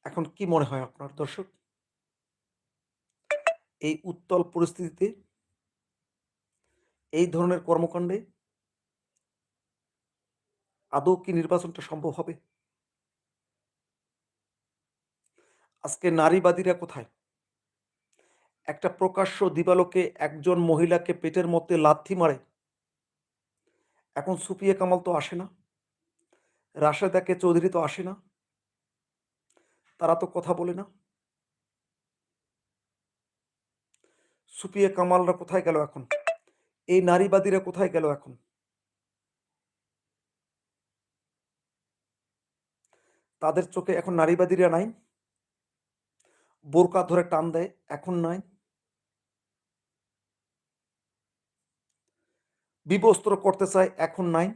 এখন কি মনে হয় আপনার দর্শক? এই উত্তাল পরিস্থিতিতে এই ধরনের কর্মকাণ্ডে আদৌ কি নির্বাচনটা সম্ভব হবে? আজকে নারীবাদীরা কোথায়? একটা প্রকাশ্য দিবালোকে একজন মহিলাকে পেটের মধ্যে লাথি মারে। এখন সুফিয়া কামাল তো আসে না, রাশেদা কে চৌধুরী তো আসে না, তারা তো কথা বলে না। সুফিয়া কামালরা কোথায় গেল এখন? এই নারীবাদীরা কোথায় গেল এখন? তাদের চোখে এখন নারীবাদীরা নাই? বোরকা ধরে টান দেয়, এখন নাই? বিবস্ত্র করতে চায়, এখন নাই?